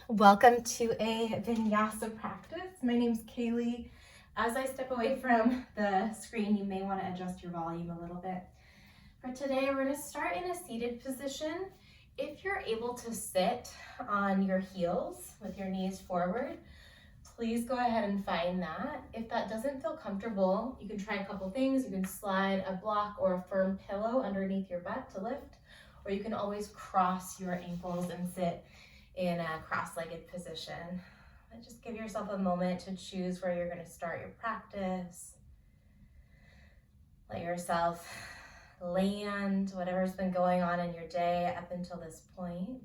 Welcome to a Vinyasa practice. My name's Kaylee. As I step away from the screen, you may want to adjust your volume a little bit. For today, we're going to start in a seated position. If you're able to sit on your heels with your knees forward, please go ahead and find that. If that doesn't feel comfortable, you can try a couple things. You can slide a block or a firm pillow underneath your butt to lift, or you can always cross your ankles and sit in a cross-legged position. But just give yourself a moment to choose where you're going to start your practice. Let yourself land whatever's been going on in your day up until this point.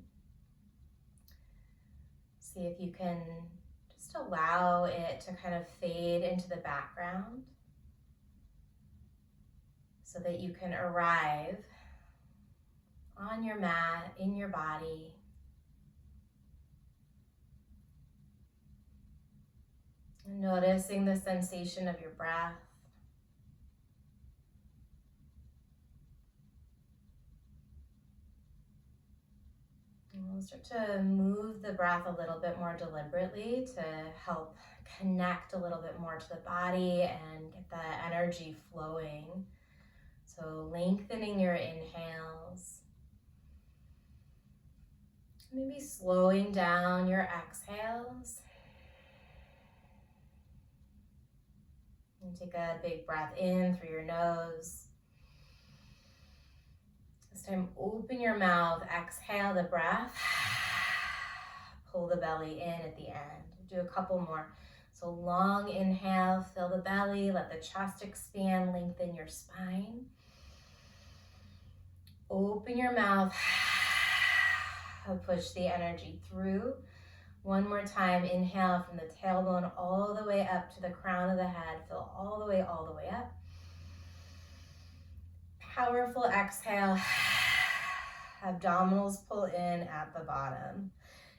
See if you can just allow it to kind of fade into the background so that you can arrive on your mat, in your body. Noticing the sensation of your breath. And we'll start to move the breath a little bit more deliberately to help connect a little bit more to the body and get the energy flowing. So lengthening your inhales. Maybe slowing down your exhales. And take a big breath in through your nose. This time, open your mouth, exhale the breath. Pull the belly in at the end. Do a couple more. So long inhale, fill the belly, let the chest expand, lengthen your spine. Open your mouth, push the energy through. One more time, inhale from the tailbone all the way up to the crown of the head. Fill all the way up. Powerful exhale. Abdominals pull in at the bottom.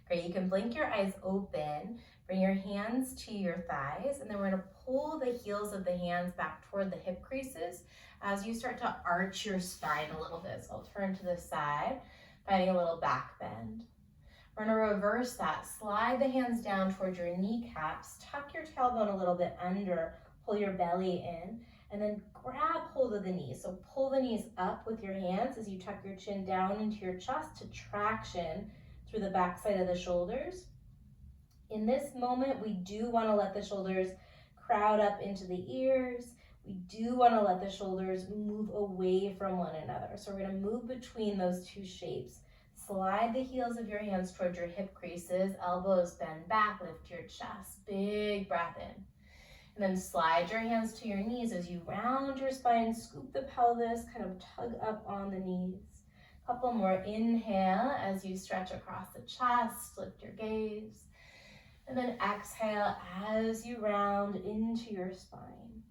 Great, you can blink your eyes open. Bring your hands to your thighs, and then we're gonna pull the heels of the hands back toward the hip creases as you start to arch your spine a little bit. So I'll turn to the side, finding a little back bend. We're gonna reverse that. Slide the hands down towards your kneecaps, tuck your tailbone a little bit under, pull your belly in, and then grab hold of the knees. So pull the knees up with your hands as you tuck your chin down into your chest to traction through the back side of the shoulders. In this moment, we do wanna let the shoulders crowd up into the ears. We do wanna let the shoulders move away from one another. So we're gonna move between those two shapes. Slide the heels of your hands towards your hip creases, elbows bend back, lift your chest, big breath in. And then slide your hands to your knees as you round your spine, scoop the pelvis, kind of tug up on the knees. Couple more, inhale as you stretch across the chest, lift your gaze. And then exhale as you round into your spine.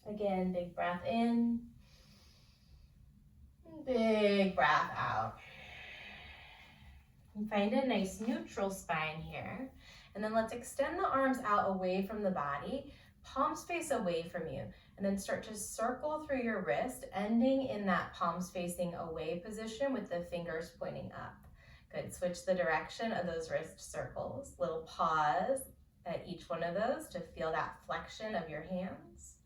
Again, big breath in, big breath out. And find a nice neutral spine here. And then let's extend the arms out away from the body, palms face away from you, and then start to circle through your wrist, ending in that palms facing away position with the fingers pointing up. Good, switch the direction of those wrist circles. Little pause at each one of those to feel that flexion of your hands.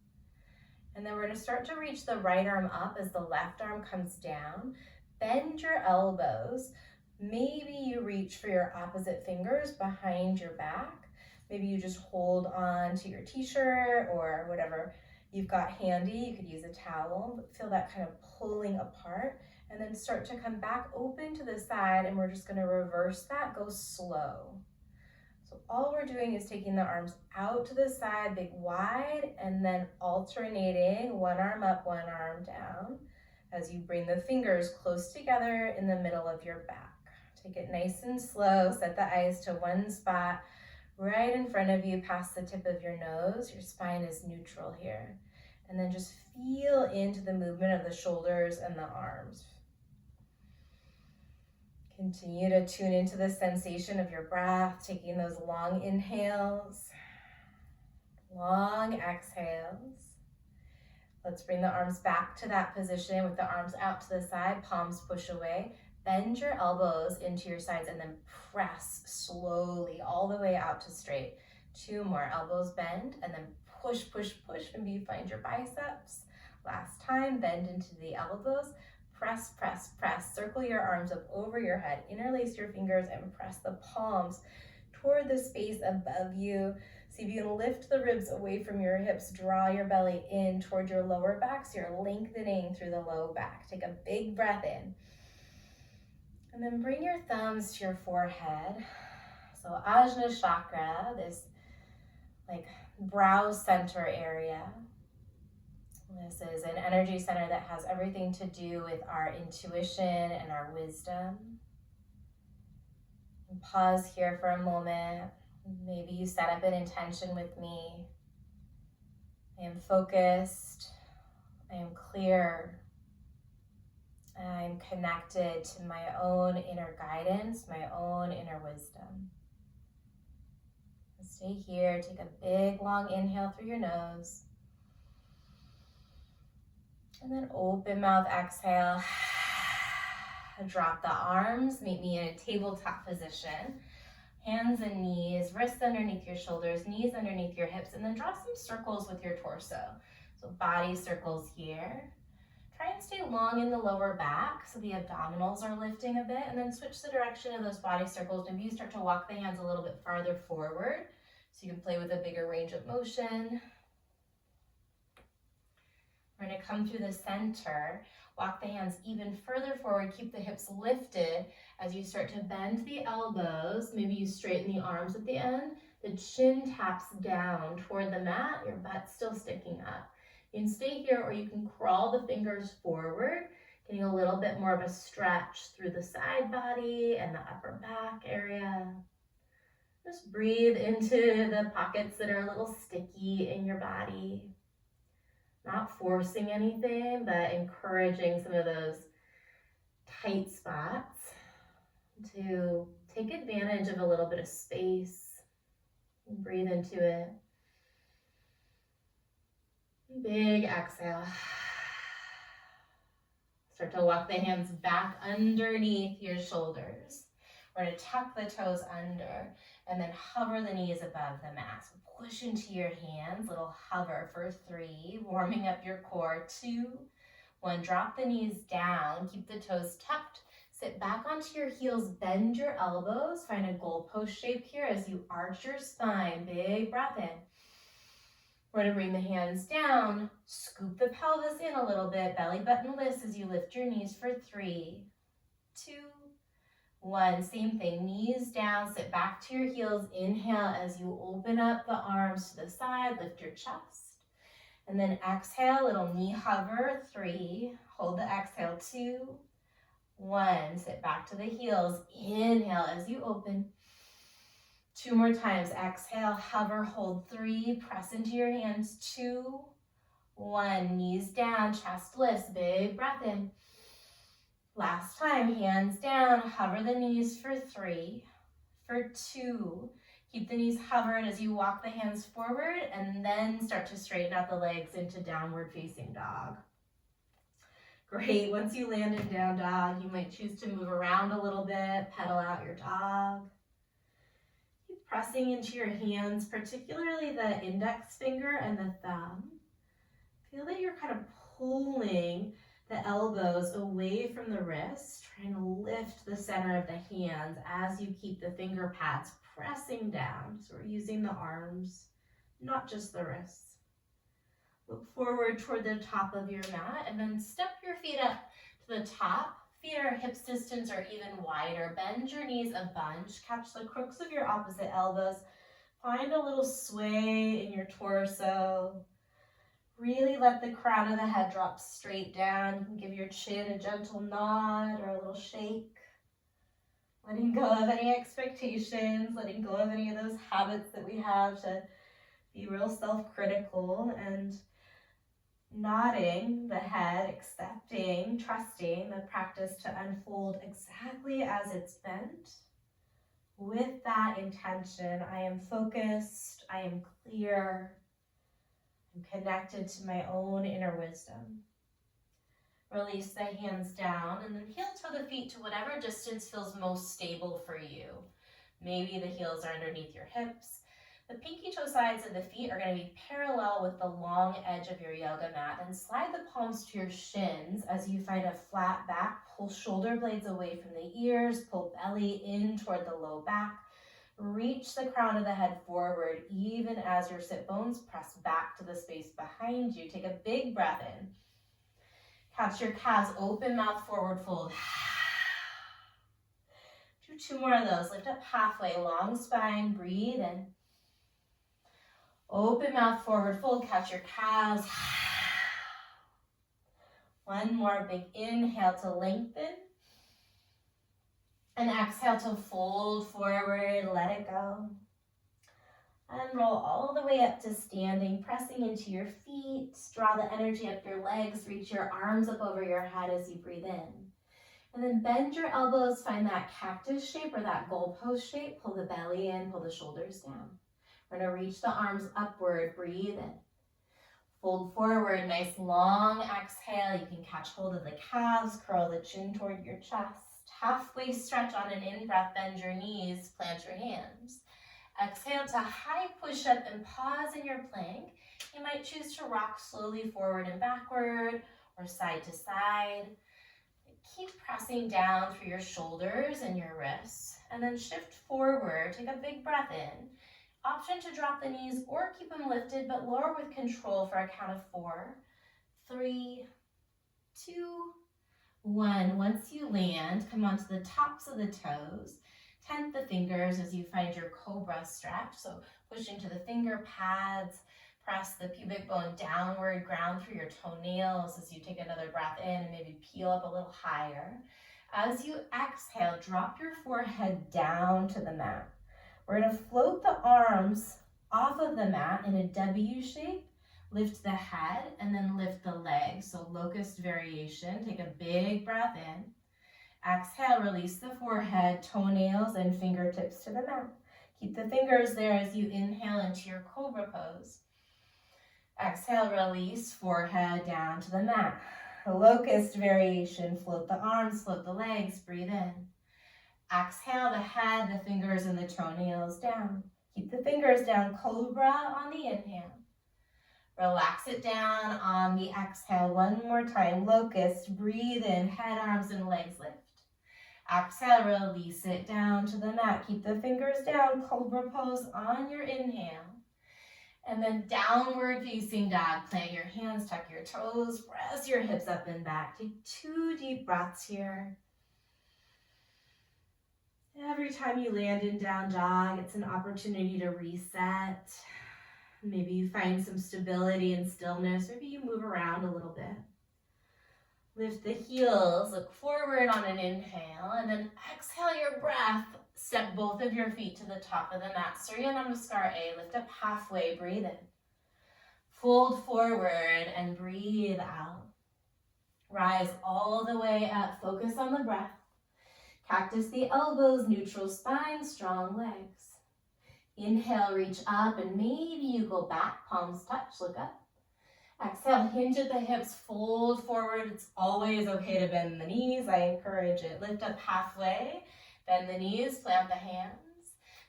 And then we're gonna start to reach the right arm up as the left arm comes down. Bend your elbows. Maybe you reach for your opposite fingers behind your back. Maybe you just hold on to your t-shirt or whatever you've got handy. You could use a towel, but feel that kind of pulling apart. And then start to come back open to the side, and we're just gonna reverse that, go slow. So all we're doing is taking the arms out to the side, big wide, and then alternating one arm up, one arm down as you bring the fingers close together in the middle of your back. Take it nice and slow, set the eyes to one spot right in front of you past the tip of your nose. Your spine is neutral here. And then just feel into the movement of the shoulders and the arms. Continue to tune into the sensation of your breath, taking those long inhales, long exhales. Let's bring the arms back to that position with the arms out to the side, palms push away. bend your elbows into your sides and then press slowly all the way out to straight. 2 more, elbows bend and then push, push, push. Maybe you find your biceps. Last time, bend into the elbows, press, press, press. Circle your arms up over your head, interlace your fingers and press the palms toward the space above you. See if you can lift the ribs away from your hips, draw your belly in toward your lower back so you're lengthening through the low back. Take a big breath in. And then bring your thumbs to your forehead. So Ajna chakra, this like brow center area. This is an energy center that has everything to do with our intuition and our wisdom. And pause here for a moment. Maybe you set up an intention with me. I am focused. I am clear. I'm connected to my own inner guidance, my own inner wisdom. Stay here. Take a big, long inhale through your nose. And then open mouth, exhale. Drop the arms. Meet me in a tabletop position. Hands and knees, wrists underneath your shoulders, knees underneath your hips, and then draw some circles with your torso. So body circles here. Try and stay long in the lower back so the abdominals are lifting a bit, and then switch the direction of those body circles. Maybe you start to walk the hands a little bit farther forward so you can play with a bigger range of motion. We're going to come through the center, walk the hands even further forward, keep the hips lifted as you start to bend the elbows. Maybe you straighten the arms at the end. The chin taps down toward the mat, your butt's still sticking up. You can stay here or you can crawl the fingers forward, getting a little bit more of a stretch through the side body and the upper back area. Just breathe into the pockets that are a little sticky in your body. Not forcing anything, but encouraging some of those tight spots to take advantage of a little bit of space. Breathe into it. Big exhale. Start to walk the hands back underneath your shoulders. We're going to tuck the toes under and then hover the knees above the mat. So push into your hands, little hover for 3, warming up your core. 2, 1, drop the knees down, keep the toes tucked. Sit back onto your heels, bend your elbows, find a goalpost shape here as you arch your spine. Big breath in. We're going to bring the hands down, scoop the pelvis in a little bit, belly button lifts as you lift your knees for 3, 2, 1. Same thing, knees down, sit back to your heels, inhale as you open up the arms to the side, lift your chest. And then exhale, little knee hover, 3, hold the exhale, 2, 1. Sit back to the heels, inhale as you open. 2 more times, exhale, hover, hold, 3, press into your hands, 2, 1. Knees down, chest lifts, big breath in. Last time, hands down, hover the knees for 3, for 2. Keep the knees hovered as you walk the hands forward and then start to straighten out the legs into downward facing dog. Great, once you land in down dog, you might choose to move around a little bit, pedal out your dog. Keep pressing into your hands, particularly the index finger and the thumb. Feel that you're kind of pulling the elbows away from the wrists, trying to lift the center of the hands as you keep the finger pads pressing down. So we're using the arms, not just the wrists. Look forward toward the top of your mat and then step your feet up to the top. Feet are hips distance or even wider. Bend your knees a bunch. Catch the crooks of your opposite elbows. Find a little sway in your torso. Really let the crown of the head drop straight down. You can give your chin a gentle nod or a little shake. Letting go of any expectations, letting go of any of those habits that we have to be real self-critical, and nodding the head, accepting, trusting the practice to unfold exactly as it's meant. With that intention, I am focused, I am clear, I'm connected to my own inner wisdom. Release the hands down and then heel-toe the feet to whatever distance feels most stable for you. Maybe the heels are underneath your hips. The pinky toe sides of the feet are going to be parallel with the long edge of your yoga mat. And slide the palms to your shins as you find a flat back. Pull shoulder blades away from the ears. Pull belly in toward the low back. Reach the crown of the head forward even as your sit bones press back to the space behind you. Take a big breath in. Catch your calves, open mouth forward fold. Do 2 more of those. Lift up halfway, long spine, breathe in. Open mouth forward fold, catch your calves. One more big inhale to lengthen. And exhale to fold forward, let it go. And roll all the way up to standing, pressing into your feet. Draw the energy up your legs, reach your arms up over your head as you breathe in. And then bend your elbows, find that cactus shape or that goalpost shape. Pull the belly in, pull the shoulders down. We're gonna reach the arms upward, breathe in. Fold forward, nice long exhale. You can catch hold of the calves, curl the chin toward your chest. Halfway stretch on an in-breath, bend your knees, plant your hands. Exhale to high push-up and pause in your plank. You might choose to rock slowly forward and backward or side to side. Keep pressing down through your shoulders and your wrists. And then shift forward, take a big breath in. Option to drop the knees or keep them lifted, but lower with control for a count of 4, 3, 2, 1. Once you land, come onto the tops of the toes. Tent the fingers as you find your cobra stretch. So push into the finger pads, press the pubic bone downward, ground through your toenails as you take another breath in and maybe peel up a little higher. As you exhale, drop your forehead down to the mat. We're going to float the arms off of the mat in a W shape. Lift the head and then lift the legs. So locust variation. Take a big breath in. Exhale, release the forehead, toenails, and fingertips to the mat. Keep the fingers there as you inhale into your cobra pose. Exhale, release, forehead down to the mat. Locust variation. Float the arms, float the legs, breathe in. Exhale, the head, the fingers, and the toenails down. Keep the fingers down, cobra on the inhale. Relax it down on the exhale. One more time, locust, breathe in, head, arms, and legs lift. Exhale, release it down to the mat. Keep the fingers down, cobra pose on your inhale. And then downward facing dog. Plant your hands, tuck your toes, press your hips up and back. Take 2 deep breaths here. Every time you land in down dog, it's an opportunity to reset. Maybe you find some stability and stillness. Maybe you move around a little bit. Lift the heels, look forward on an inhale, and then exhale your breath. Step both of your feet to the top of the mat. Surya Namaskar A, lift up halfway, breathe in. Fold forward and breathe out. Rise all the way up, focus on the breath. Cactus the elbows, neutral spine, strong legs. Inhale, reach up, and maybe you go back, palms touch, look up. Exhale, hinge at the hips, fold forward. It's always okay to bend the knees. I encourage it. Lift up halfway, bend the knees, plant the hands.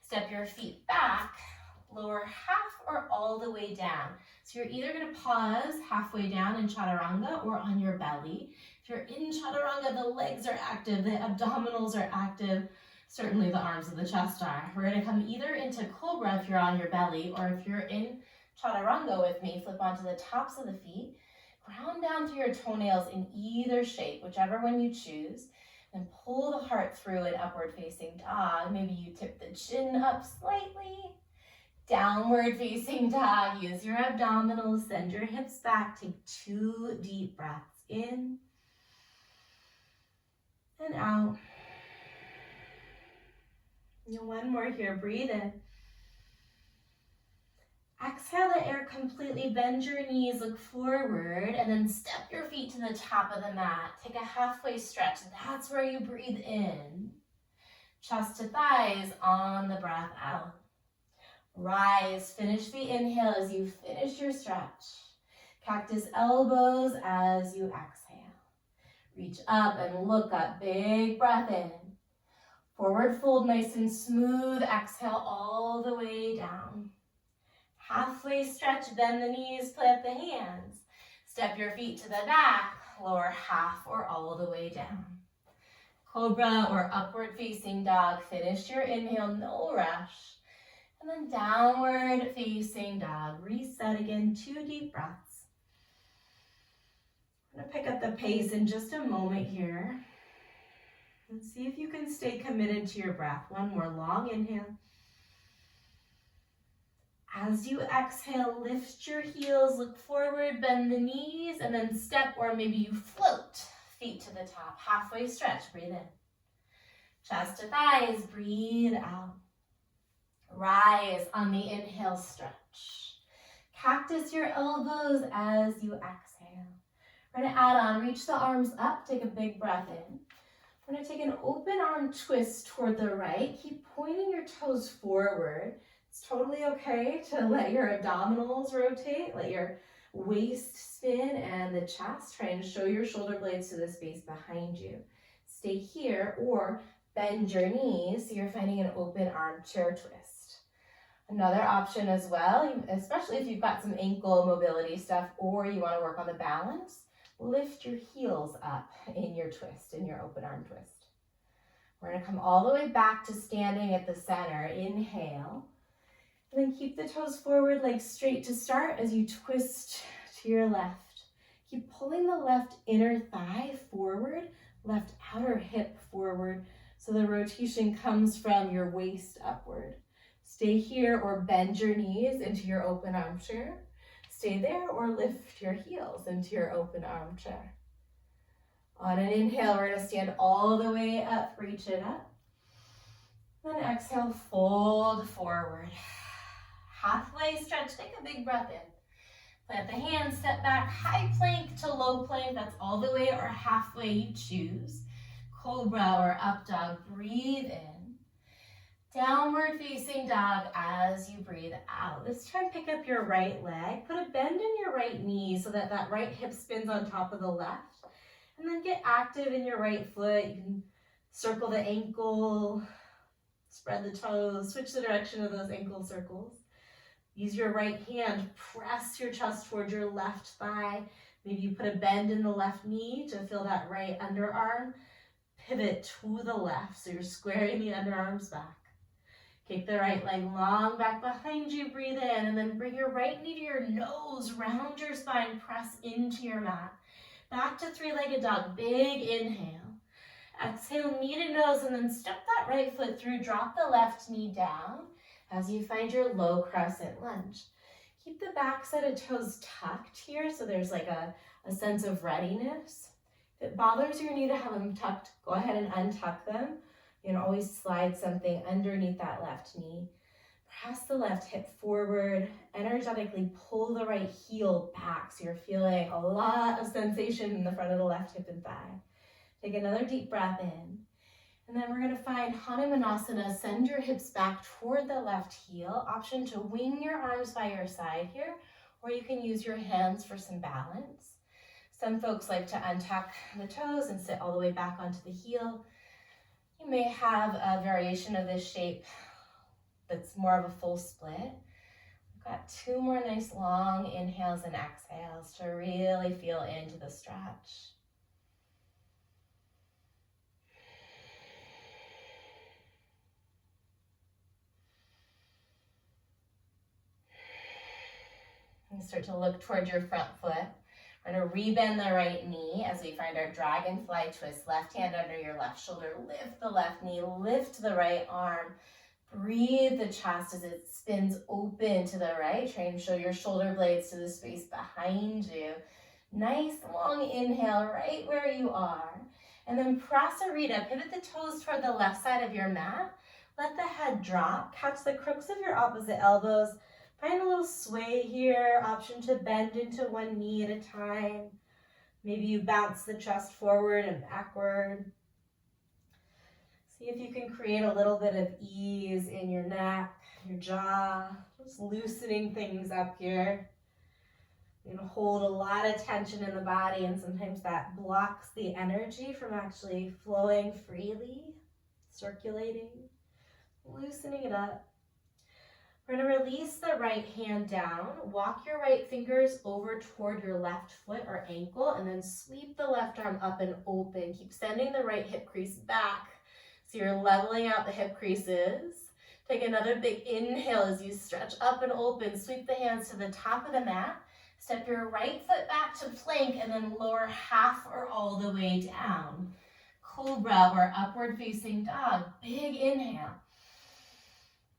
Step your feet back, lower half or all the way down. So you're either going to pause halfway down in chaturanga or on your belly. If you're in chaturanga, the legs are active, the abdominals are active, certainly the arms and the chest are. We're going to come either into cobra if you're on your belly, or if you're in chaturanga with me, flip onto the tops of the feet, ground down through your toenails in either shape, whichever one you choose, and pull the heart through an upward facing dog. Maybe you tip the chin up slightly. Downward facing dog, use your abdominals, send your hips back, take 2 deep breaths in and out. And one more here, breathe in. Exhale the air completely, bend your knees, look forward, and then step your feet to the top of the mat. Take a halfway stretch, that's where you breathe in. Chest to thighs on the breath out. Rise, finish the inhale as you finish your stretch. Cactus elbows as you exhale. Reach up and look up, big breath in. Forward fold nice and smooth, exhale all the way down. Halfway stretch, bend the knees, plant the hands. Step your feet to the back, lower half or all the way down. Cobra or upward facing dog, finish your inhale, no rush. And then downward facing dog, reset again, 2 deep breaths. I'm gonna pick up the pace in just a moment here. And see if you can stay committed to your breath. One more long inhale. As you exhale, lift your heels, look forward, bend the knees, and then step, or maybe you float, feet to the top. Halfway stretch, breathe in. Chest to thighs, breathe out. Rise on the inhale, stretch. Cactus your elbows as you exhale. We're gonna add on, reach the arms up, take a big breath in. We're gonna take an open arm twist toward the right. Keep pointing your toes forward. It's totally okay to let your abdominals rotate, let your waist spin and the chest. Try and show your shoulder blades to the space behind you. Stay here or bend your knees so you're finding an open arm chair twist. Another option as well, especially if you've got some ankle mobility stuff or you want to work on the balance, lift your heels up in your twist, in your open arm twist. We're going to come all the way back to standing at the center. Inhale. And then keep the toes forward, legs straight to start as you twist to your left. Keep pulling the left inner thigh forward, left outer hip forward, so the rotation comes from your waist upward. Stay here or bend your knees into your open arm chair. Stay there or lift your heels into your open arm chair. On an inhale, we're going to stand all the way up, reach it up. Then exhale, fold forward. Halfway stretch, take a big breath in. Plant the hands, step back, high plank to low plank. That's all the way or halfway, you choose. Cobra or up dog, breathe in. Downward facing dog as you breathe out. This time pick up your right leg, put a bend in your right knee so that that right hip spins on top of the left. And then get active in your right foot. You can circle the ankle, spread the toes, switch the direction of those ankle circles. Use your right hand, press your chest towards your left thigh. Maybe you put a bend in the left knee to feel that right underarm. Pivot to the left, so you're squaring the underarms back. Kick the right leg long back behind you, breathe in, and then bring your right knee to your nose, round your spine, press into your mat. Back to three-legged dog, big inhale. Exhale, knee to nose, and then step that right foot through, drop the left knee down as you find your low crescent lunge. Keep the back set of toes tucked here, so there's like a sense of readiness. If it bothers your knee to have them tucked, go ahead and untuck them. You can always slide something underneath that left knee. Press the left hip forward, energetically pull the right heel back so you're feeling a lot of sensation in the front of the left hip and thigh. Take another deep breath in. And then we're going to find Hanumanasana. Send your hips back toward the left heel. Option to wing your arms by your side here, or you can use your hands for some balance. Some folks like to untuck the toes and sit all the way back onto the heel. You may have a variation of this shape that's more of a full split. We've got 2 more nice long inhales and exhales to really feel into the stretch. And start to look toward your front foot. We're going to rebend the right knee as we find our dragonfly twist. Left hand under your left shoulder. Lift the left knee, lift the right arm. Breathe the chest as it spins open to the right. Try and show your shoulder blades to the space behind you. Nice long inhale right where you are. And then Prasarita. Pivot the toes toward the left side of your mat. Let the head drop. Catch the crooks of your opposite elbows. Find a little sway here, option to bend into one knee at a time. Maybe you bounce the chest forward and backward. See if you can create a little bit of ease in your neck, your jaw, just loosening things up here. You can hold a lot of tension in the body, and sometimes that blocks the energy from actually flowing freely, circulating, loosening it up. We're going to release the right hand down, walk your right fingers over toward your left foot or ankle, and then sweep the left arm up and open. Keep sending the right hip crease back. So you're leveling out the hip creases. Take another big inhale as you stretch up and open. Sweep the hands to the top of the mat. Step your right foot back to plank and then lower half or all the way down. Cobra or upward facing dog. Big inhale.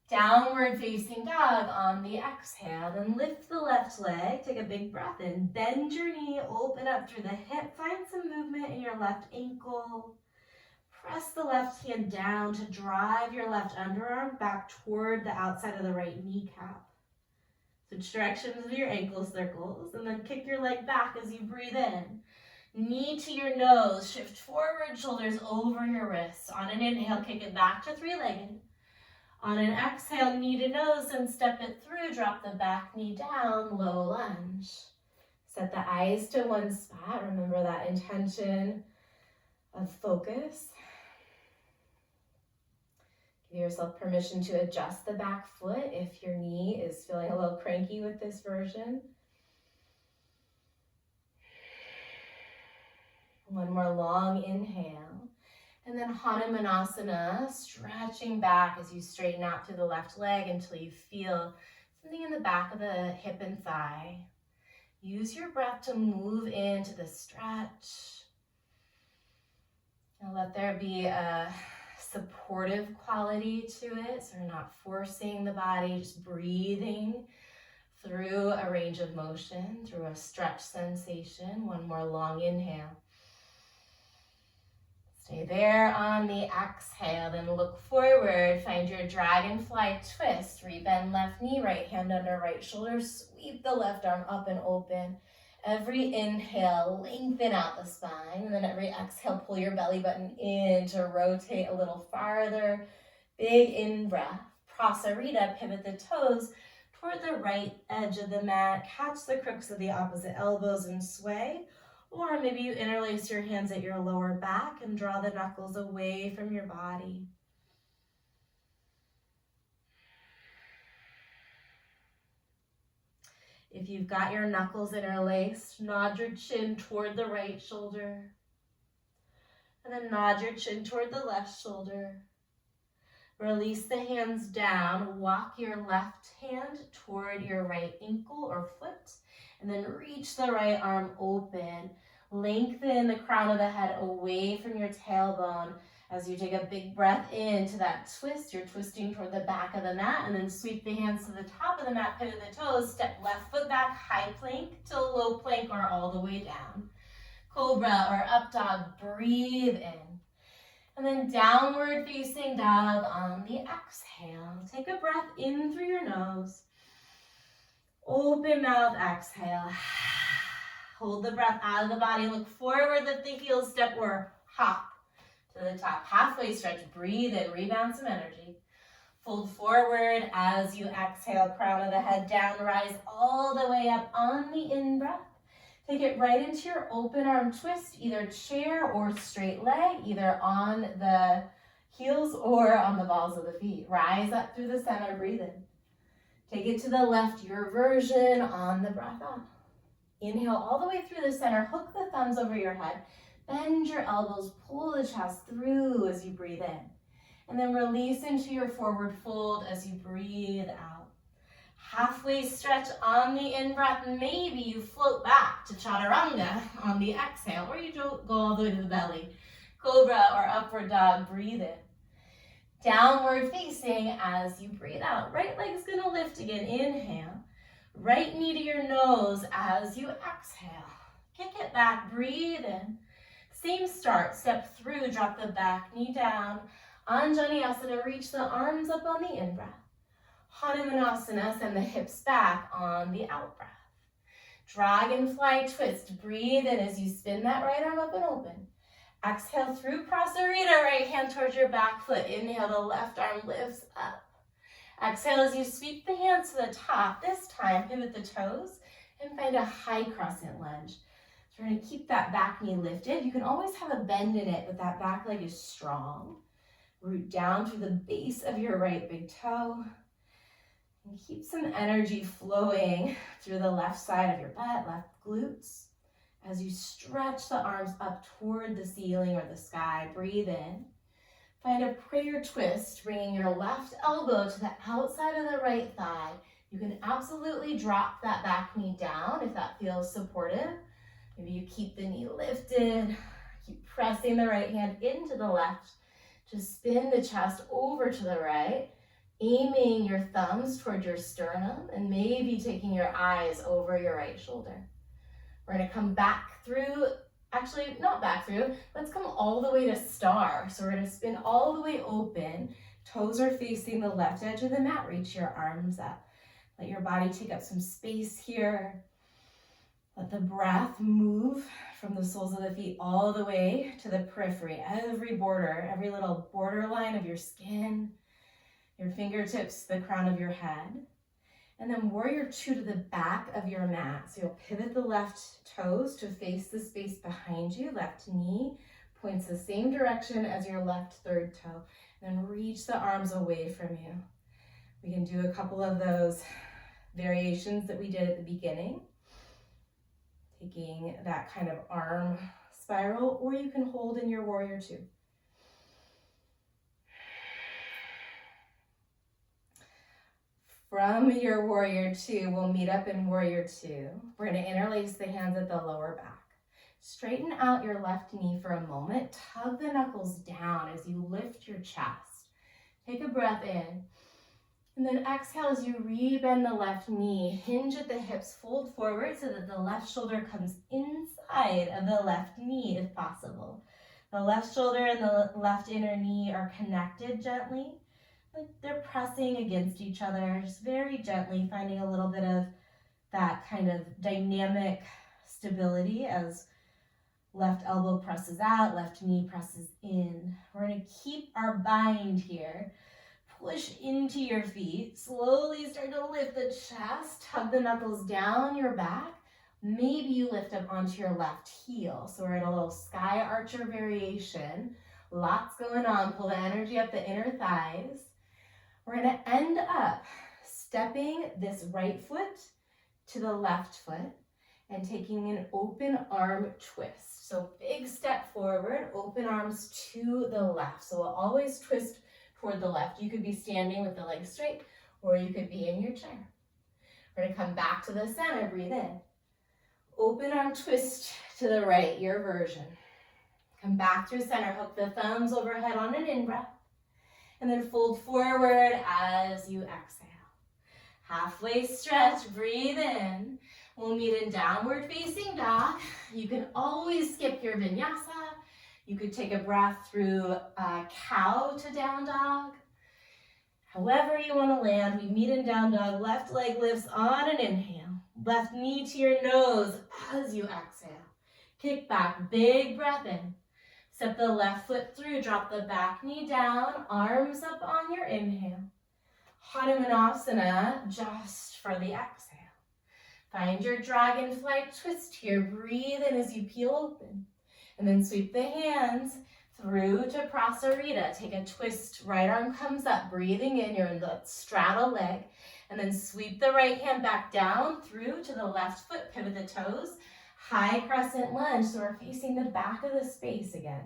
Downward facing dog on the exhale. Then lift the left leg. Take a big breath in. Bend your knee. Open up through the hip. Find some movement in your left ankle. Press the left hand down to drive your left underarm back toward the outside of the right kneecap. Switch directions of your ankle circles, and then kick your leg back as you breathe in. Knee to your nose, shift forward, shoulders over your wrists. On an inhale, kick it back to three-legged. On an exhale, knee to nose, and step it through. Drop the back knee down, low lunge. Set the eyes to one spot. Remember that intention of focus. Give yourself permission to adjust the back foot if your knee is feeling a little cranky with this version. One more long inhale. And then Hanumanasana, stretching back as you straighten out through the left leg until you feel something in the back of the hip and thigh. Use your breath to move into the stretch. And let there be a supportive quality to it, so you're not forcing the body, just breathing through a range of motion, through a stretch sensation. One more long inhale. Stay there on the exhale, then look forward, find your dragonfly twist, rebend left knee, right hand under right shoulder, sweep the left arm up and open. Every inhale, lengthen out the spine, and then every exhale, pull your belly button in to rotate a little farther. Big in-breath. Prasarita, pivot the toes toward the right edge of the mat. Catch the crooks of the opposite elbows and sway. Or maybe you interlace your hands at your lower back and draw the knuckles away from your body. If you've got your knuckles interlaced, nod your chin toward the right shoulder. And then nod your chin toward the left shoulder. Release the hands down. Walk your left hand toward your right ankle or foot. And then reach the right arm open. Lengthen the crown of the head away from your tailbone. As you take a big breath into that twist, you're twisting toward the back of the mat, and then sweep the hands to the top of the mat, pivot the toes, step left foot back, high plank to low plank or all the way down. Cobra or up dog, breathe in. And then downward facing dog on the exhale. Take a breath in through your nose. Open mouth, exhale. Hold the breath out of the body, look forward, lift the heels, step or hop to the top. Halfway stretch, breathe in, rebound some energy. Fold forward as you exhale, crown of the head down, rise all the way up on the in-breath. Take it right into your open arm twist, either chair or straight leg, either on the heels or on the balls of the feet. Rise up through the center, breathe in. Take it to the left, your version on the breath up. Inhale all the way through the center, hook the thumbs over your head. Bend your elbows, pull the chest through as you breathe in. And then release into your forward fold as you breathe out. Halfway stretch on the in-breath. Maybe you float back to chaturanga on the exhale, or you go all the way to the belly. Cobra or upward dog, breathe in. Downward facing as you breathe out. Right leg's gonna lift again, inhale. Right knee to your nose as you exhale. Kick it back, breathe in. Same start, step through, drop the back knee down. Anjaneyasana, reach the arms up on the in-breath. Hanumanasana, send the hips back on the out-breath. Dragonfly twist, breathe in as you spin that right arm up and open. Exhale through Prasarita, right hand towards your back foot. Inhale, the left arm lifts up. Exhale as you sweep the hands to the top. This time, pivot the toes and find a high crescent lunge. So we're going to keep that back knee lifted. You can always have a bend in it, but that back leg is strong. Root down through the base of your right big toe. And keep some energy flowing through the left side of your butt, left glutes. As you stretch the arms up toward the ceiling or the sky, breathe in. Find a prayer twist, bringing your left elbow to the outside of the right thigh. You can absolutely drop that back knee down if that feels supportive. Maybe you keep the knee lifted, keep pressing the right hand into the left. Just spin the chest over to the right, aiming your thumbs toward your sternum and maybe taking your eyes over your right shoulder. We're going to come back through, actually not back through, let's come all the way to star. So we're going to spin all the way open, toes are facing the left edge of the mat, reach your arms up. Let your body take up some space here. Let the breath move from the soles of the feet all the way to the periphery, every border, every little borderline of your skin, your fingertips, the crown of your head. And then warrior two to the back of your mat. So you'll pivot the left toes to face the space behind you. Left knee points the same direction as your left third toe. And then reach the arms away from you. We can do a couple of those variations that we did at the beginning. Taking that kind of arm spiral, or you can hold in your warrior two. From your warrior two, we'll meet up in warrior two. We're going to interlace the hands at the lower back. Straighten out your left knee for a moment. Tug the knuckles down as you lift your chest. Take a breath in. And then exhale as you rebend the left knee. Hinge at the hips, fold forward so that the left shoulder comes inside of the left knee if possible. The left shoulder and the left inner knee are connected gently. Like they're pressing against each other, just very gently, finding a little bit of that kind of dynamic stability as left elbow presses out, left knee presses in. We're going to keep our bind here. Push into your feet. Slowly start to lift the chest. Tug the knuckles down your back. Maybe you lift up onto your left heel. So we're in a little sky archer variation. Lots going on. Pull the energy up the inner thighs. We're going to end up stepping this right foot to the left foot and taking an open arm twist. So big step forward, open arms to the left. So we'll always twist toward the left. You could be standing with the legs straight, or you could be in your chair. We're going to come back to the center, breathe in. Open arm twist to the right, your version. Come back through center, hook the thumbs overhead on an in-breath, and then fold forward as you exhale. Halfway stretch, breathe in. We'll meet in downward facing dog. You can always skip your vinyasa. You could take a breath through cow to down dog. However you want to land, we meet in down dog. Left leg lifts on an inhale. Left knee to your nose as you exhale. Kick back, big breath in. Step the left foot through, drop the back knee down, arms up on your inhale. Hanumanasana just for the exhale. Find your dragonfly twist here. Breathe in as you peel open. And then sweep the hands through to Prasarita. Take a twist, right arm comes up, breathing in, you're in the straddle leg. And then sweep the right hand back down through to the left foot, pivot the toes. High crescent lunge, so we're facing the back of the space again.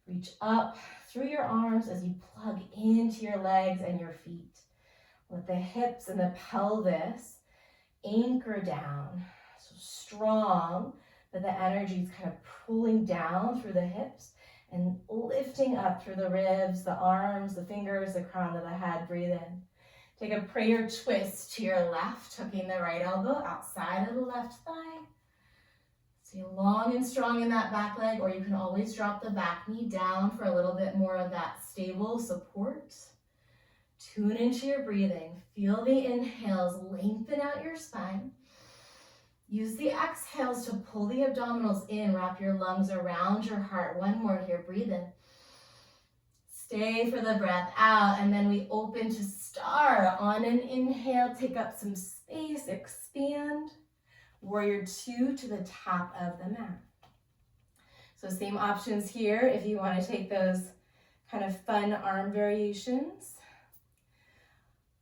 Reach up through your arms as you plug into your legs and your feet. Let the hips and the pelvis anchor down, so strong. But the energy is kind of pulling down through the hips and lifting up through the ribs, the arms, the fingers, the crown of the head. Breathe in. Take a prayer twist to your left, hooking the right elbow outside of the left thigh. Stay long and strong in that back leg, or you can always drop the back knee down for a little bit more of that stable support. Tune into your breathing. Feel the inhales, lengthen out your spine. Use the exhales to pull the abdominals in, wrap your lungs around your heart. One more here, breathe in. Stay for the breath out, and then we open to star. On an inhale, take up some space, expand. Warrior two to the top of the mat. So same options here if you want to take those kind of fun arm variations.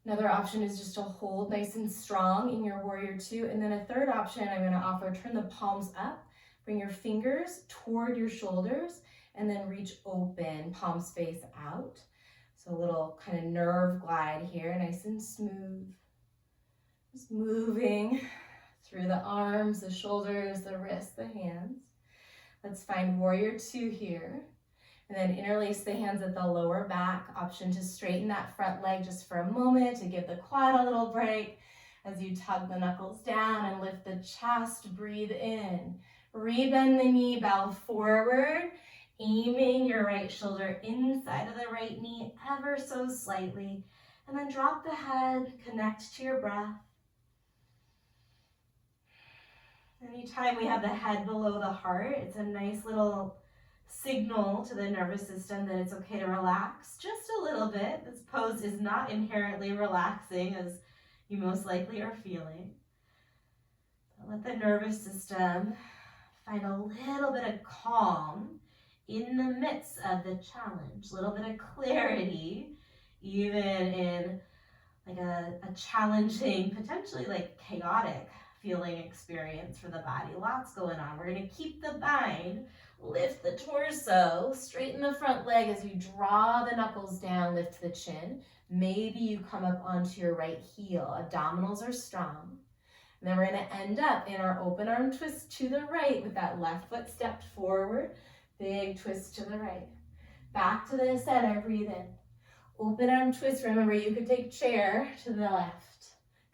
Another option is just to hold nice and strong in your warrior two. And then a third option I'm going to offer, turn the palms up, bring your fingers toward your shoulders, and then reach open, palms face out. So a little kind of nerve glide here, nice and smooth. Just moving through the arms, the shoulders, the wrists, the hands. Let's find warrior two here. And then interlace the hands at the lower back. Option to straighten that front leg just for a moment to give the quad a little break as you tug the knuckles down and lift the chest. Breathe in. Rebend the knee, bow forward, aiming your right shoulder inside of the right knee ever so slightly. And then drop the head, connect to your breath. Anytime we have the head below the heart, it's a nice little signal to the nervous system that it's okay to relax just a little bit. This pose is not inherently relaxing, as you most likely are feeling. So let the nervous system find a little bit of calm in the midst of the challenge, a little bit of clarity, even in like a challenging, potentially like chaotic feeling experience for the body. Lots going on. We're going to keep the bind, lift the torso, straighten the front leg as you draw the knuckles down, lift the chin. Maybe you come up onto your right heel. Abdominals are strong. And then we're going to end up in our open arm twist to the right with that left foot stepped forward. Big twist to the right. Back to the center, breathe in. Open arm twist. Remember, you could take chair to the left.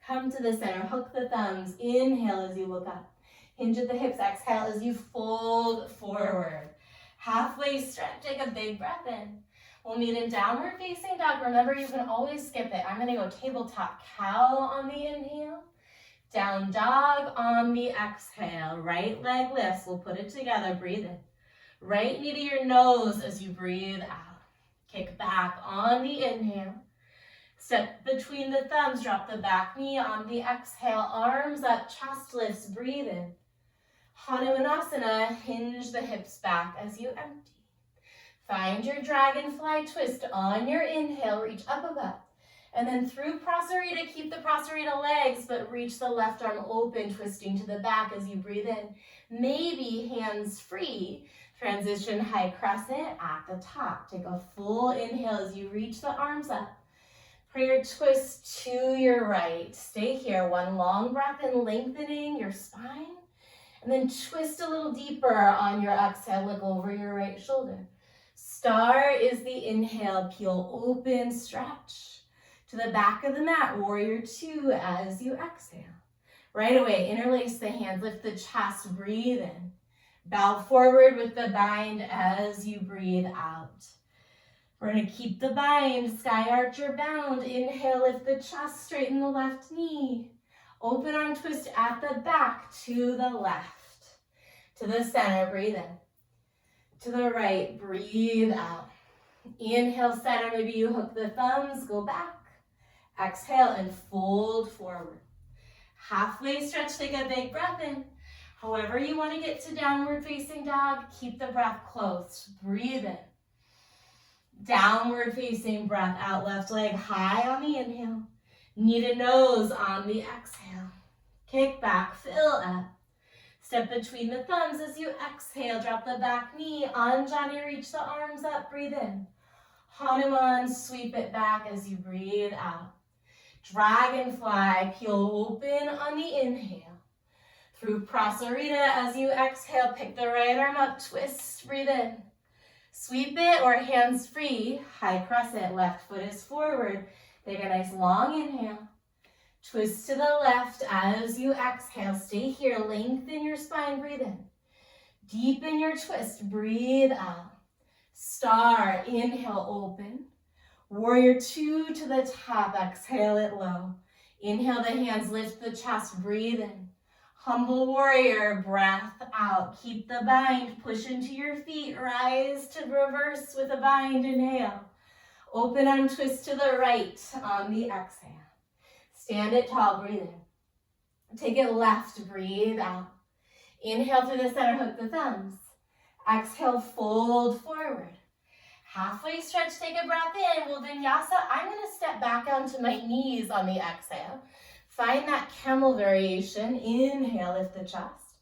Come to the center, hook the thumbs, inhale as you look up. Hinge at the hips, exhale as you fold forward. Halfway stretch, take a big breath in. We'll meet in downward facing dog. Remember, you can always skip it. I'm gonna go tabletop cow on the inhale. Down dog on the exhale. Right leg lifts, we'll put it together, breathe in. Right knee to your nose as you breathe out. Kick back on the inhale. Step between the thumbs, drop the back knee on the exhale, arms up, chest lifts, breathe in. Hanumanasana, hinge the hips back as you empty. Find your dragonfly twist on your inhale, reach up above. And then through Prasarita, keep the Prasarita legs, but reach the left arm open, twisting to the back as you breathe in. Maybe hands free, transition high crescent at the top. Take a full inhale as you reach the arms up. Prayer twist to your right. Stay here. One long breath in, lengthening your spine. And then twist a little deeper on your exhale. Look over your right shoulder. Star is the inhale. Peel open, stretch. To the back of the mat, warrior two as you exhale. Right away, interlace the hands, lift the chest, breathe in. Bow forward with the bind as you breathe out. We're going to keep the bind, sky archer bound. Inhale, lift the chest, straighten the left knee. Open arm twist at the back, to the left. To the center, breathe in. To the right, breathe out. Inhale, center, maybe you hook the thumbs, go back. Exhale and fold forward. Halfway stretch, take a big breath in. However you want to get to downward facing dog, keep the breath close. Breathe in. Downward facing breath out, left leg high on the inhale. Knee to nose on the exhale. Kick back, fill up. Step between the thumbs as you exhale. Drop the back knee. Anjani, reach the arms up, breathe in. Hanuman, sweep it back as you breathe out. Dragonfly, peel open on the inhale. Through Prasarita as you exhale, pick the right arm up, twist, breathe in. Sweep it or hands free, high crescent, left foot is forward. Take a nice long inhale. Twist to the left as you exhale. Stay here, lengthen your spine, breathe in. Deepen your twist, breathe out. Star, inhale, open. Warrior two to the top, exhale it low. Inhale the hands, lift the chest, breathe in. Humble warrior, breath out. Keep the bind, push into your feet, rise to reverse with a bind, inhale. Open arm twist to the right on the exhale. Stand it tall, breathe in. Take it left, breathe out. Inhale through the center, hook the thumbs. Exhale, fold forward. Halfway stretch, take a breath in. Well, Vinyasa, I'm gonna step back onto my knees on the exhale. Find that camel variation. Inhale, lift the chest.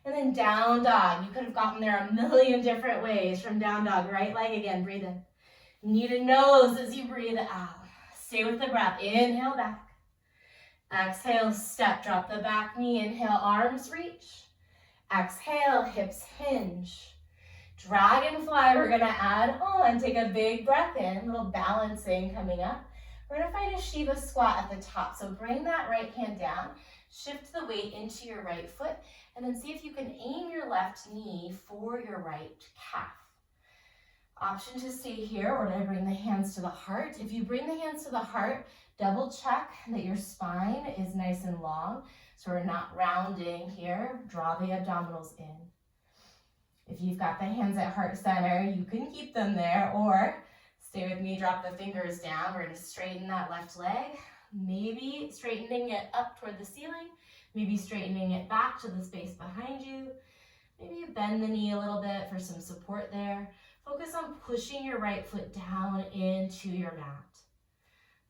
And then down dog. You could have gotten there a million different ways from down dog. Right leg again, breathe in. Knee to nose as you breathe out. Stay with the breath. Inhale back. Exhale, step, drop the back knee. Inhale, arms reach. Exhale, hips hinge. Dragonfly, we're gonna add on. Take a big breath in, a little balancing coming up. We're gonna find a Shiva squat at the top. So bring that right hand down, shift the weight into your right foot, and then see if you can aim your left knee for your right calf. Option to stay here or to bring the hands to the heart. If you bring the hands to the heart, double check that your spine is nice and long, so we're not rounding here. Draw the abdominals in. If you've got the hands at heart center, you can keep them there, or stay with me, drop the fingers down. We're gonna straighten that left leg, maybe straightening it up toward the ceiling, maybe straightening it back to the space behind you. Maybe you bend the knee a little bit for some support there. Focus on pushing your right foot down into your mat.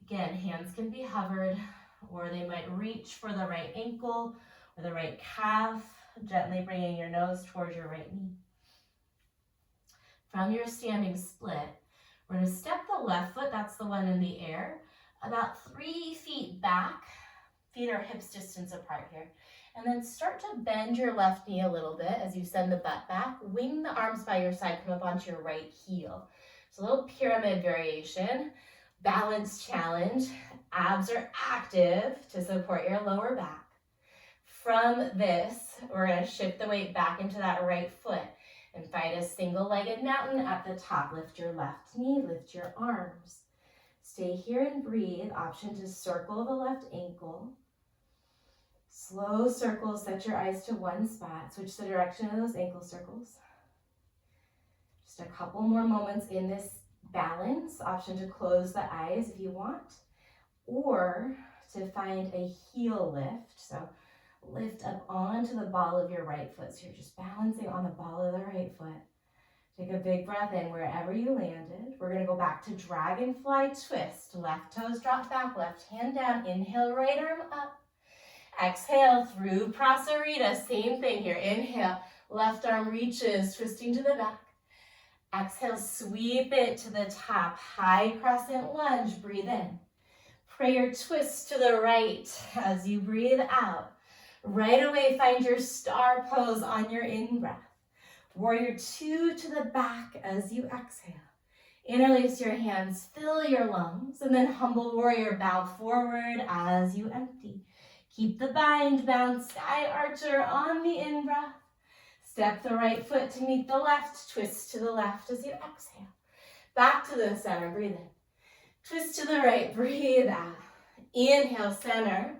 Again, hands can be hovered, or they might reach for the right ankle or the right calf, gently bringing your nose towards your right knee. From your standing split, we're going to step the left foot, that's the one in the air, about 3 feet back. Feet are hips distance apart here. And then start to bend your left knee a little bit as you send the butt back. Wing the arms by your side, come up onto your right heel. So a little pyramid variation, balance challenge. Abs are active to support your lower back. From this, we're going to shift the weight back into that right foot and find a single-legged mountain at the top. Lift your left knee, lift your arms. Stay here and breathe. Option to circle the left ankle. Slow circles, set your eyes to one spot. Switch the direction of those ankle circles. Just a couple more moments in this balance. Option to close the eyes if you want, or to find a heel lift. So lift up onto the ball of your right foot. So you're just balancing on the ball of the right foot. Take a big breath in wherever you landed. We're gonna go back to dragonfly twist. Left toes drop back, left hand down. Inhale, right arm up. Exhale through prasarita. Same thing here. Inhale, left arm reaches, twisting to the back. Exhale, sweep it to the top. High crescent lunge, breathe in. Prayer twist to the right as you breathe out. Right away, find your star pose on your in-breath. Warrior 2 to the back as you exhale. Interlace your hands, fill your lungs, and then humble warrior, bow forward as you empty. Keep the bind bound, sky archer on the in-breath. Step the right foot to meet the left, twist to the left as you exhale. Back to the center, breathe in. Twist to the right, breathe out. Inhale, center.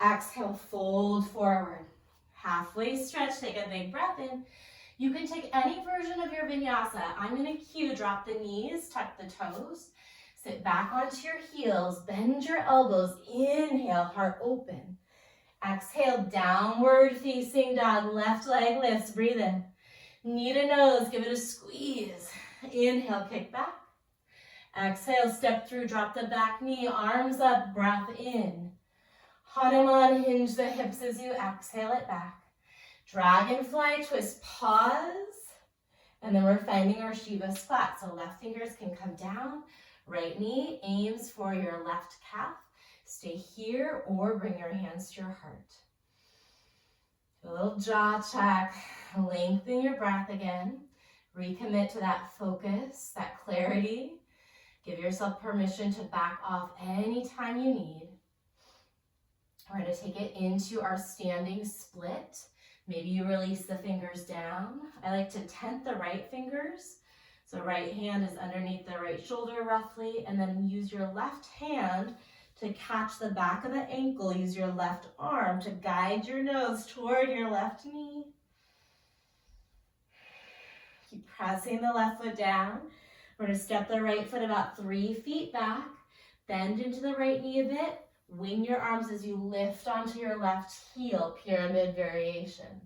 Exhale, fold forward. Halfway stretch, take a big breath in. You can take any version of your vinyasa. I'm gonna cue, drop the knees, tuck the toes. Sit back onto your heels, bend your elbows. Inhale, heart open. Exhale, downward facing dog. Left leg lifts, breathe in. Knee to nose, give it a squeeze. Inhale, kick back. Exhale, step through, drop the back knee, arms up, breath in. Hanuman, hinge the hips as you exhale it back. Dragonfly twist, pause. And then we're finding our Shiva squat. So left fingers can come down. Right knee aims for your left calf. Stay here or bring your hands to your heart. A little jaw check. Lengthen your breath again. Recommit to that focus, that clarity. Give yourself permission to back off anytime you need. We're going to take it into our standing split. Maybe you release the fingers down. I like to tent the right fingers. So right hand is underneath the right shoulder roughly, and then use your left hand to catch the back of the ankle. Use your left arm to guide your nose toward your left knee. Keep pressing the left foot down. We're going to step the right foot about 3 feet back. Bend into the right knee a bit. Wing your arms as you lift onto your left heel, pyramid variation.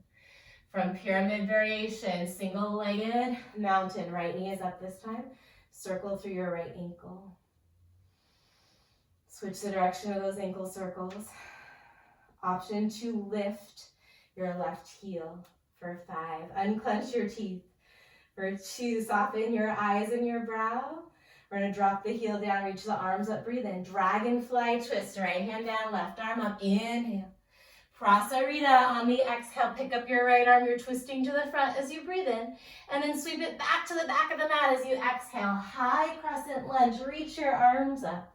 From pyramid variation, single-legged mountain, right knee is up this time. Circle through your right ankle. Switch the direction of those ankle circles. Option to lift your left heel for 5. Unclench your teeth. For 2, soften your eyes and your brow. We're going to drop the heel down, reach the arms up, breathe in. Dragonfly twist, right hand down, left arm up, inhale. Prasarita on the exhale, pick up your right arm, you're twisting to the front as you breathe in, and then sweep it back to the back of the mat as you exhale. High crescent lunge, reach your arms up.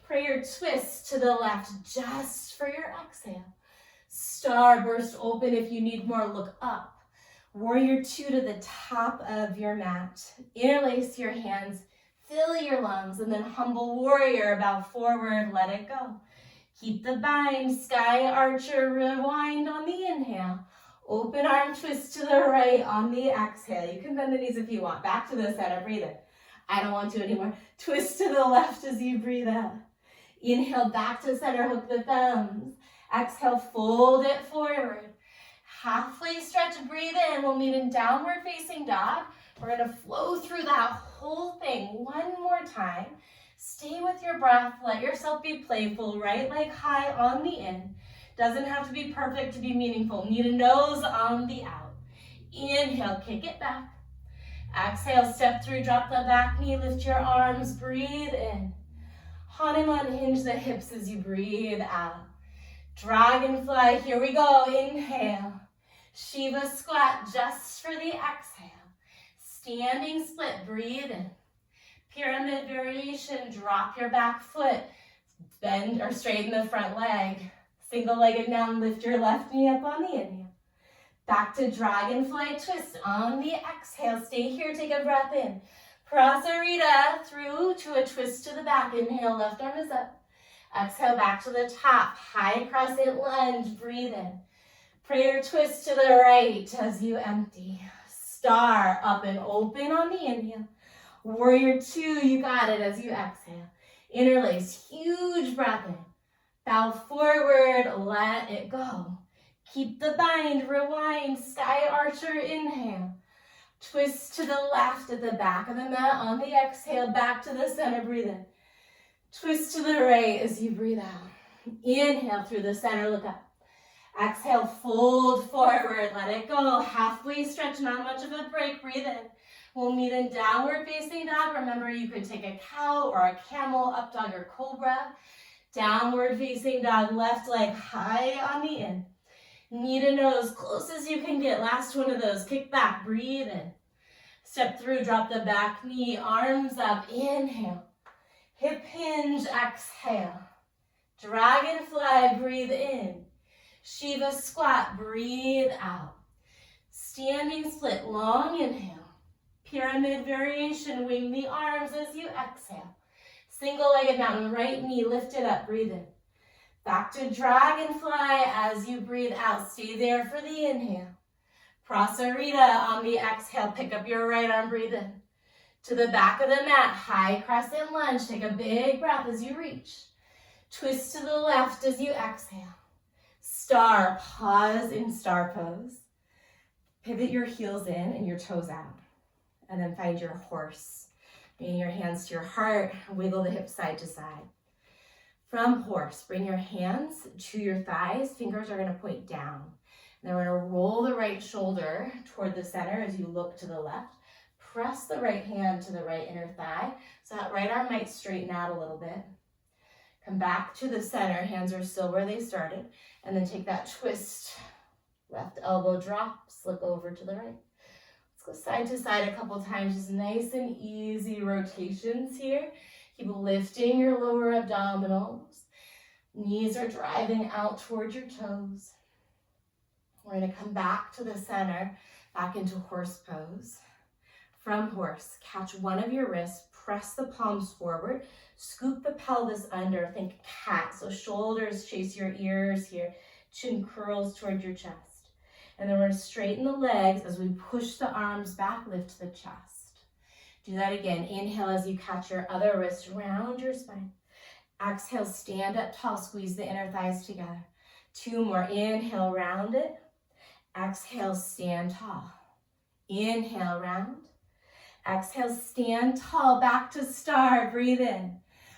Prayer twist to the left just for your exhale. Starburst open if you need more, look up. Warrior 2 to the top of your mat. Interlace your hands, fill your lungs, and then humble warrior, bow forward, let it go. Keep the bind, sky archer, rewind on the inhale. Open arm twist to the right on the exhale. You can bend the knees if you want. Back to the center, breathe in. I don't want to anymore. Twist to the left as you breathe out. Inhale, back to center, hook the thumbs. Exhale, fold it forward. Halfway stretch, breathe in. We'll meet in downward facing dog. We're gonna flow through that whole thing one more time. Stay with your breath, let yourself be playful, right leg high on the in. Doesn't have to be perfect to be meaningful. Need a nose on the out. Inhale, kick it back. Exhale, step through, drop the back knee, lift your arms, breathe in. Hanuman, hinge the hips as you breathe out. Dragonfly, here we go, inhale. Shiva squat just for the exhale. Standing split, breathe in. Pyramid variation, drop your back foot, bend or straighten the front leg. Single-legged down, lift your left knee up on the inhale. Back to dragonfly twist on the exhale. Stay here, take a breath in. Prasarita through to a twist to the back. Inhale, left arm is up. Exhale, back to the top. High crescent lunge, breathe in. Prayer twist to the right as you empty. Star up and open on the inhale. Warrior 2, you got it as you exhale. Interlace, huge breath in. Bow forward, let it go. Keep the bind, rewind, sky archer, inhale. Twist to the left at the back of the mat on the exhale, back to the center, breathe in. Twist to the right as you breathe out. Inhale through the center, look up. Exhale, fold forward, let it go. Halfway stretch, not much of a break, breathe in. We'll meet in downward facing dog. Remember, you could take a cow or a camel, up dog or cobra. Downward facing dog, left leg high on the in. Knee to nose, close as you can get. Last one of those. Kick back, breathe in. Step through, drop the back knee, arms up, inhale. Hip hinge, exhale. Dragonfly, breathe in. Shiva squat, breathe out. Standing split, long inhale. Pyramid variation, wing the arms as you exhale. Single-legged mountain, right knee lifted up, breathe in. Back to dragonfly as you breathe out. Stay there for the inhale. Prasarita on the exhale, pick up your right arm, breathe in. To the back of the mat, high crescent lunge. Take a big breath as you reach. Twist to the left as you exhale. Star, pause in star pose. Pivot your heels in and your toes out. And then find your horse. Bring your hands to your heart, wiggle the hips side to side. From horse, bring your hands to your thighs. Fingers are gonna point down. And then we're gonna roll the right shoulder toward the center as you look to the left. Press the right hand to the right inner thigh. So that right arm might straighten out a little bit. Come back to the center, hands are still where they started. And then take that twist. Left elbow drops, look over to the right. Let's go side to side a couple times, just nice and easy rotations here. Keep lifting your lower abdominals. Knees are driving out towards your toes. We're gonna come back to the center, back into horse pose. From horse, catch one of your wrists, press the palms forward, scoop the pelvis under, think cat. So shoulders chase your ears here, chin curls toward your chest. And then we're going to straighten the legs as we push the arms back, lift the chest. Do that again. Inhale as you catch your other wrist, round your spine. Exhale, stand up tall, squeeze the inner thighs together. 2 more, inhale, round it. Exhale, stand tall. Inhale, round. Exhale, stand tall, back to star, breathe in.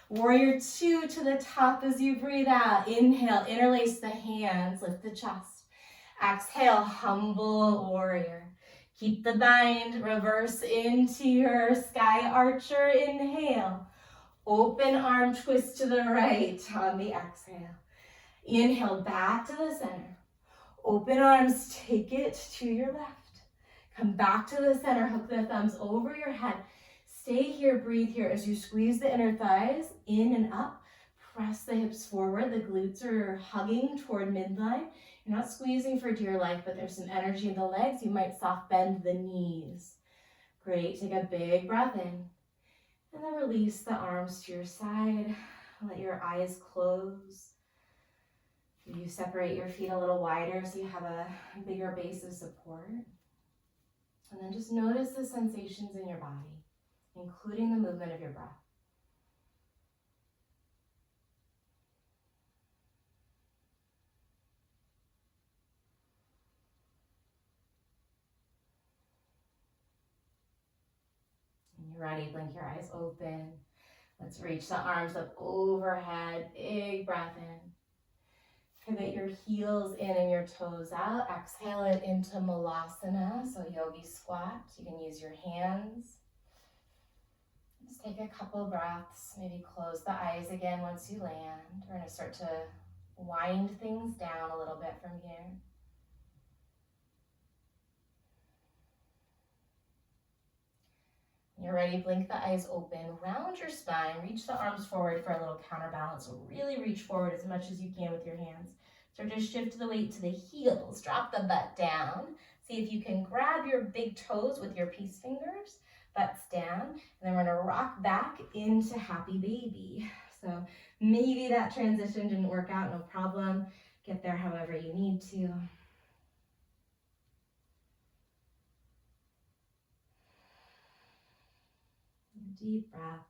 Warrior 2 to the top as you breathe out. Inhale, interlace the hands, lift the chest. Exhale, humble warrior. Keep the bind, reverse into your sky archer, inhale. Open arm twist to the right on the exhale. Inhale, back to the center. Open arms, take it to your left. Come back to the center, hook the thumbs over your head. Stay here, breathe here as you squeeze the inner thighs in and up. Press the hips forward, the glutes are hugging toward midline. You're not squeezing for dear life, but there's some energy in the legs. You might soft bend the knees. Great, take a big breath in. And then release the arms to your side. Let your eyes close. You separate your feet a little wider so you have a bigger base of support. And then just notice the sensations in your body, including the movement of your breath. When you're ready, blink your eyes open. Let's reach the arms up overhead. Big breath in. Pivot your heels in and your toes out. Exhale it into Malasana, so yogi squat. You can use your hands. Just take a couple breaths. Maybe close the eyes again once you land. We're going to start to wind things down a little bit from here. When you're ready, blink the eyes open. Round your spine. Reach the arms forward for a little counterbalance. So really reach forward as much as you can with your hands. Start to shift the weight to the heels. Drop the butt down. See if you can grab your big toes with your peace fingers. Butts down. And then we're going to rock back into happy baby. So maybe that transition didn't work out. No problem. Get there however you need to. Deep breaths.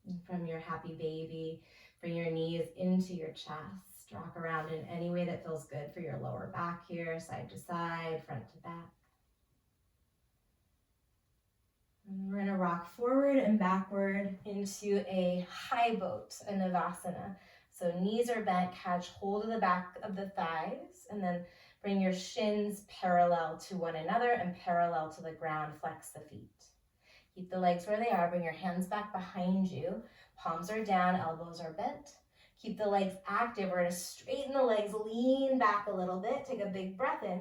And from your happy baby, bring your knees into your chest. Rock around in any way that feels good for your lower back here, side to side, front to back. And we're going to rock forward and backward into a high boat, a Navasana. So knees are bent, catch hold of the back of the thighs, and then bring your shins parallel to one another and parallel to the ground. Flex the feet. Keep the legs where they are. Bring your hands back behind you. Palms are down, elbows are bent. Keep the legs active. We're going to straighten the legs, lean back a little bit. Take a big breath in.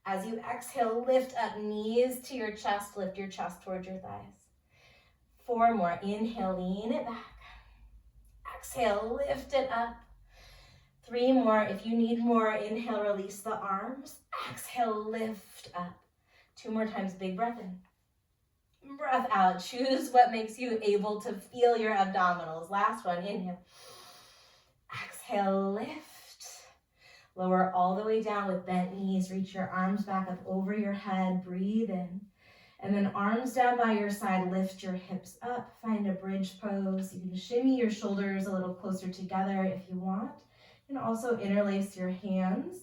As you exhale, lift up, knees to your chest. Lift your chest towards your thighs. 4 more. Inhale, lean it back. Exhale, lift it up. 3 more. If you need more, inhale, release the arms. Exhale, lift up. 2 more times, big breath in. Breath out. Choose what makes you able to feel your abdominals. Last one, inhale. Exhale, lift. Lower all the way down with bent knees. Reach your arms back up over your head. Breathe in. And then arms down by your side. Lift your hips up. Find a bridge pose. You can shimmy your shoulders a little closer together if you want. And also interlace your hands.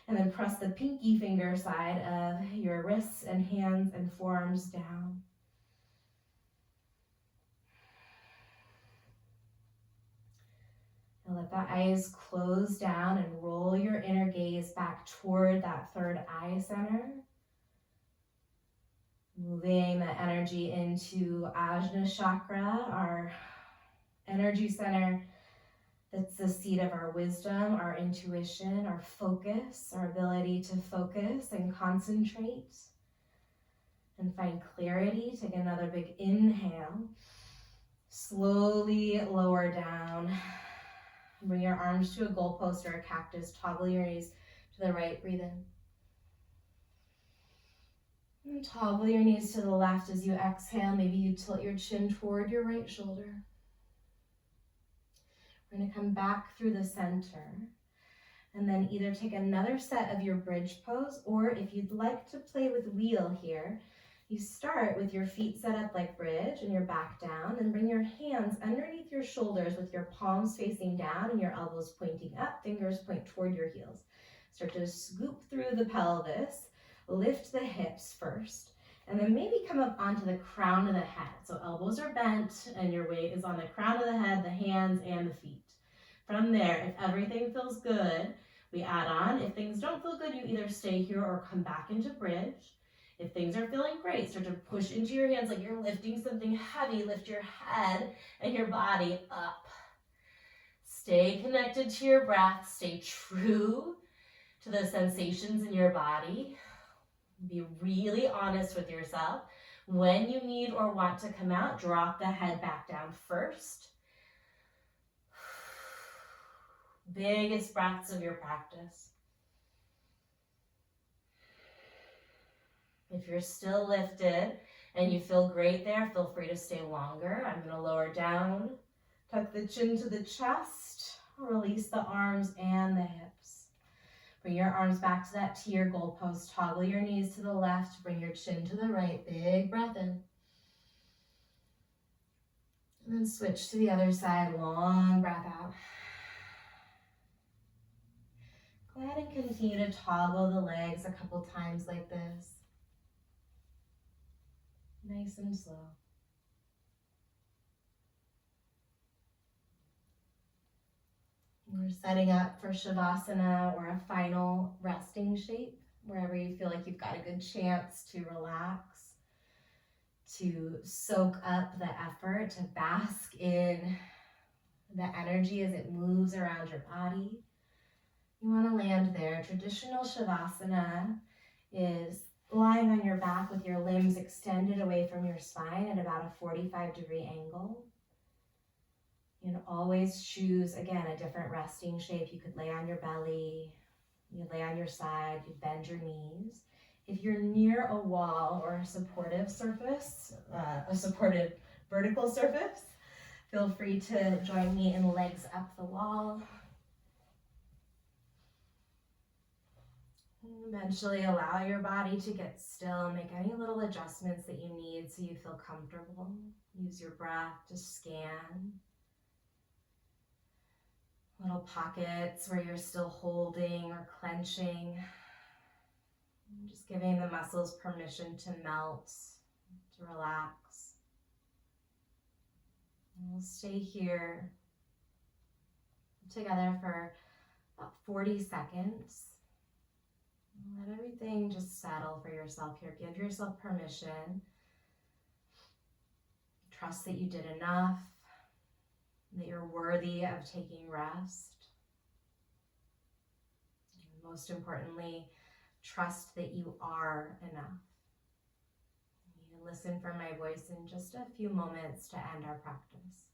And then press the pinky finger side of your wrists and hands and forearms down. And let the eyes close down and roll your inner gaze back toward that third eye center. Moving the energy into Ajna Chakra, our energy center. That's the seat of our wisdom, our intuition, our focus, our ability to focus and concentrate and find clarity. Take another big inhale. Slowly lower down. Bring your arms to a goalpost or a cactus. Toggle your knees to the right. Breathe in. And toggle your knees to the left as you exhale. Maybe you tilt your chin toward your right shoulder. We're going to come back through the center and then either take another set of your bridge pose, or if you'd like to play with wheel here, You start with your feet set up like bridge and your back down, and bring your hands underneath your shoulders with your palms facing down and your elbows pointing up, fingers point toward your heels. Start to scoop through the pelvis, lift the hips first, and then maybe come up onto the crown of the head. So elbows are bent and your weight is on the crown of the head, the hands, and the feet. From there, if everything feels good, we add on. If things don't feel good, you either stay here or come back into bridge. If things are feeling great, start to push into your hands like you're lifting something heavy. Lift your head and your body up. Stay connected to your breath. Stay true to the sensations in your body. Be really honest with yourself. When you need or want to come out, drop the head back down first. Biggest breaths of your practice. If you're still lifted and you feel great there, feel free to stay longer. I'm going to lower down, tuck the chin to the chest, release the arms and the hips. Bring your arms back to that T or goalpost. Toggle your knees to the left, bring your chin to the right. Big breath in. And then switch to the other side, long breath out. Go ahead and continue to toggle the legs a couple times like this. Nice and slow. We're setting up for Shavasana or a final resting shape, wherever you feel like you've got a good chance to relax, to soak up the effort, to bask in the energy as it moves around your body. You want to land there. Traditional Shavasana is lying on your back with your limbs extended away from your spine at about a 45-degree angle. You can always choose, again, a different resting shape. You could lay on your belly, you lay on your side, you bend your knees. If you're near a wall or a supportive surface, a supported vertical surface, feel free to join me in legs up the wall. Eventually allow your body to get still. Make any little adjustments that you need so you feel comfortable. Use your breath to scan. Little pockets where you're still holding or clenching. Just giving the muscles permission to melt, to relax. And we'll stay here together for about 40 seconds. Let everything just settle for yourself here. Give yourself permission. Trust that you did enough, that you're worthy of taking rest. And most importantly, trust that you are enough. You can listen for my voice in just a few moments to end our practice.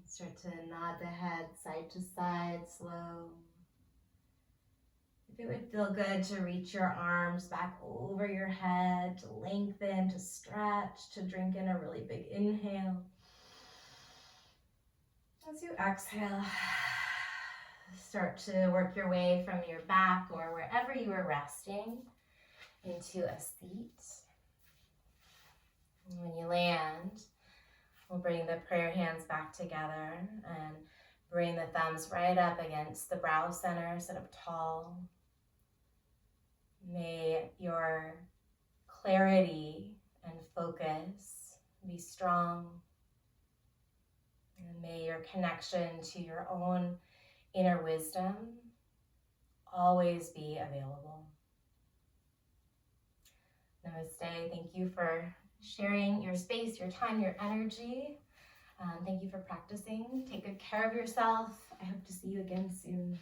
Start to nod the head side to side, slow. If it would feel good to reach your arms back over your head, to lengthen, to stretch, to drink in a really big inhale. As you exhale, start to work your way from your back or wherever you are resting into a seat. And when you land, we'll bring the prayer hands back together and bring the thumbs right up against the brow center, sit up tall. May your clarity and focus be strong. And may your connection to your own inner wisdom always be available. Namaste. Thank you for sharing your space, your time, your energy. Thank you for practicing. Take good care of yourself. I hope to see you again soon.